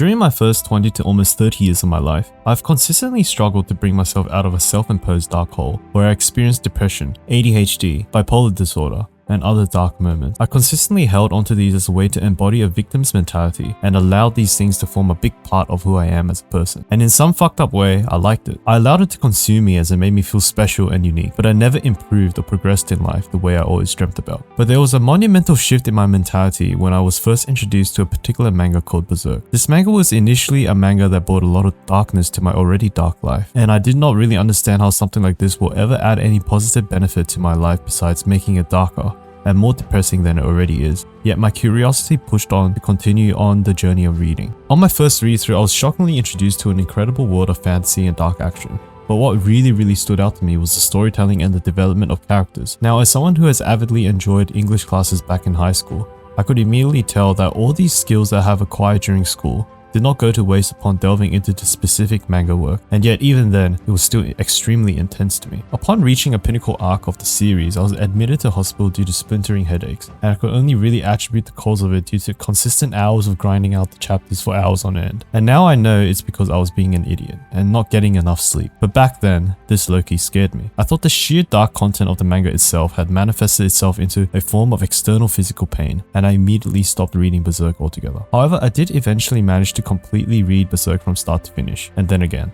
During my first 20 to almost 30 years of my life, I've consistently struggled to bring myself out of a self-imposed dark hole where I experienced depression, ADHD, bipolar disorder, and other dark moments. I consistently held onto these as a way to embody a victim's mentality and allowed these things to form a big part of who I am as a person. And in some fucked up way, I liked it. I allowed it to consume me as it made me feel special and unique, but I never improved or progressed in life the way I always dreamt about. But there was a monumental shift in my mentality when I was first introduced to a particular manga called Berserk. This manga was initially a manga that brought a lot of darkness to my already dark life, and I did not really understand how something like this will ever add any positive benefit to my life besides making it darker and more depressing than it already is. Yet my curiosity pushed on to continue on the journey of reading. On my first read through, I was shockingly introduced to an incredible world of fantasy and dark action. But what really stood out to me was the storytelling and the development of characters. Now, as someone who has avidly enjoyed English classes back in high school, I could immediately tell that all these skills that I have acquired during school did not go to waste upon delving into the specific manga work, and yet even then, it was still extremely intense to me. Upon reaching a pinnacle arc of the series, I was admitted to hospital due to splintering headaches, and I could only really attribute the cause of it due to consistent hours of grinding out the chapters for hours on end. And now I know it's because I was being an idiot and not getting enough sleep. But back then, this low-key scared me. I thought the sheer dark content of the manga itself had manifested itself into a form of external physical pain, and I immediately stopped reading Berserk altogether. However, I did eventually manage to completely read Berserk from start to finish, and then again.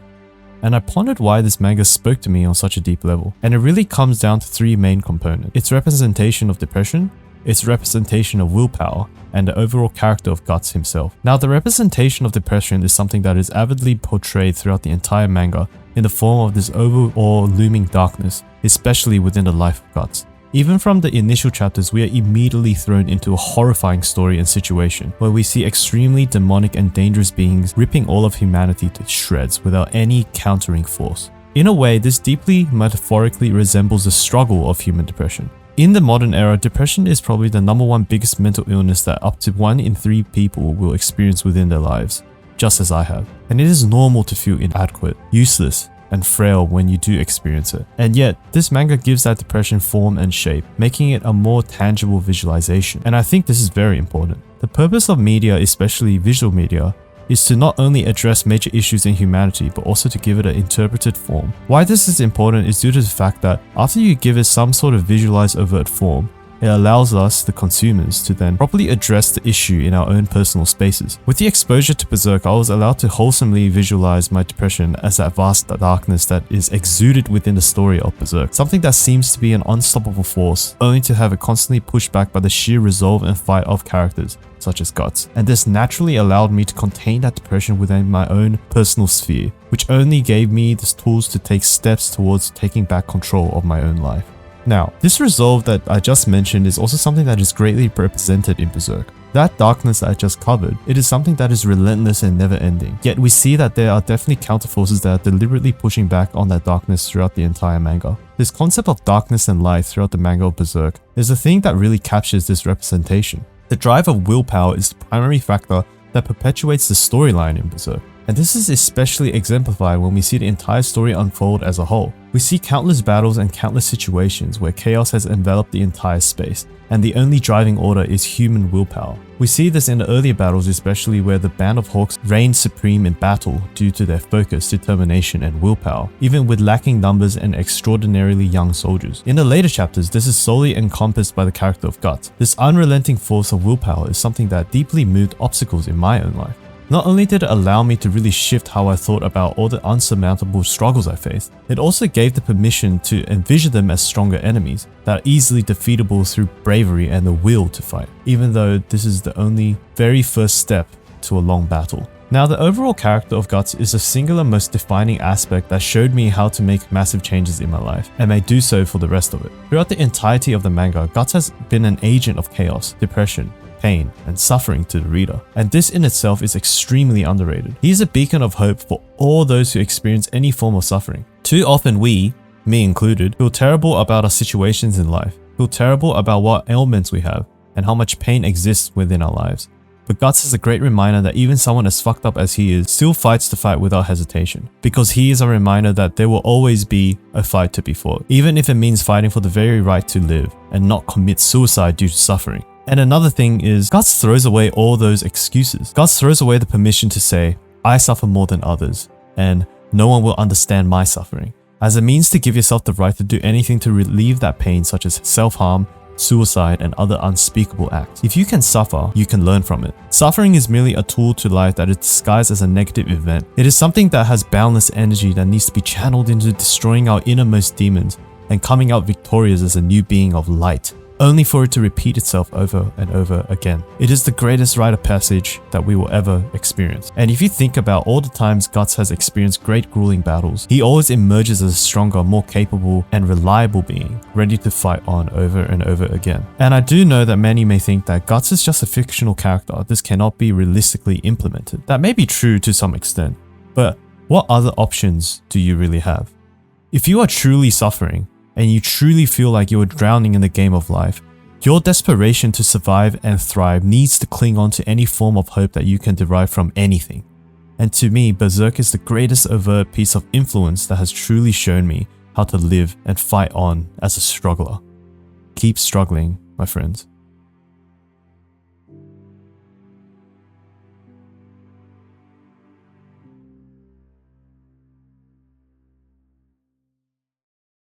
And I pondered why this manga spoke to me on such a deep level. And it really comes down to three main components: its representation of depression, its representation of willpower, and the overall character of Guts himself. Now, the representation of depression is something that is avidly portrayed throughout the entire manga in the form of this overall looming darkness, especially within the life of Guts. Even from the initial chapters, we are immediately thrown into a horrifying story and situation where we see extremely demonic and dangerous beings ripping all of humanity to shreds without any countering force. In a way, this deeply metaphorically resembles the struggle of human depression. In the modern era, depression is probably the #1 biggest mental illness that up to 1 in 3 people will experience within their lives, just as I have. And it is normal to feel inadequate, useless, and frail when you do experience it. And yet, this manga gives that depression form and shape, making it a more tangible visualization. And I think this is very important. The purpose of media, especially visual media, is to not only address major issues in humanity, but also to give it an interpreted form. Why this is important is due to the fact that after you give it some sort of visualized overt form, it allows us, the consumers, to then properly address the issue in our own personal spaces. With the exposure to Berserk, I was allowed to wholesomely visualize my depression as that vast darkness that is exuded within the story of Berserk. Something that seems to be an unstoppable force, only to have it constantly pushed back by the sheer resolve and fight of characters such as Guts. And this naturally allowed me to contain that depression within my own personal sphere, which only gave me the tools to take steps towards taking back control of my own life. Now, this resolve that I just mentioned is also something that is greatly represented in Berserk. That darkness that I just covered, it is something that is relentless and never ending. Yet we see that there are definitely counterforces that are deliberately pushing back on that darkness throughout the entire manga. This concept of darkness and light throughout the manga of Berserk is the thing that really captures this representation. The drive of willpower is the primary factor that perpetuates the storyline in Berserk. And this is especially exemplified when we see the entire story unfold as a whole. We see countless battles and countless situations where chaos has enveloped the entire space, and the only driving order is human willpower. We see this in the earlier battles, especially where the Band of Hawks reigned supreme in battle due to their focus, determination, and willpower, even with lacking numbers and extraordinarily young soldiers. In the later chapters, this is solely encompassed by the character of Guts. This unrelenting force of willpower is something that deeply moved obstacles in my own life. Not only did it allow me to really shift how I thought about all the unsurmountable struggles I faced, it also gave the permission to envision them as stronger enemies that are easily defeatable through bravery and the will to fight, even though this is the only very first step to a long battle. Now, the overall character of Guts is the singular most defining aspect that showed me how to make massive changes in my life, and may do so for the rest of it. Throughout the entirety of the manga, Guts has been an agent of chaos, depression, pain, and suffering to the reader, and this in itself is extremely underrated. He is a beacon of hope for all those who experience any form of suffering. Too often we, me included, feel terrible about our situations in life, feel terrible about what ailments we have, and how much pain exists within our lives. But Guts is a great reminder that even someone as fucked up as he is still fights the fight without hesitation, because he is a reminder that there will always be a fight to be fought, even if it means fighting for the very right to live and not commit suicide due to suffering. And another thing is, Guts throws away all those excuses. Guts throws away the permission to say, I suffer more than others, and no one will understand my suffering, as a means to give yourself the right to do anything to relieve that pain, such as self-harm, suicide, and other unspeakable acts. If you can suffer, you can learn from it. Suffering is merely a tool to life that is disguised as a negative event. It is something that has boundless energy that needs to be channeled into destroying our innermost demons and coming out victorious as a new being of light, only for it to repeat itself over and over again. It is the greatest rite of passage that we will ever experience. And if you think about all the times Guts has experienced great grueling battles, he always emerges as a stronger, more capable and reliable being, ready to fight on over and over again. And I do know that many may think that Guts is just a fictional character, this cannot be realistically implemented. That may be true to some extent, but what other options do you really have? If you are truly suffering, and you truly feel like you are drowning in the game of life, your desperation to survive and thrive needs to cling on to any form of hope that you can derive from anything. And to me, Berserk is the greatest overt piece of influence that has truly shown me how to live and fight on as a struggler. Keep struggling, my friends.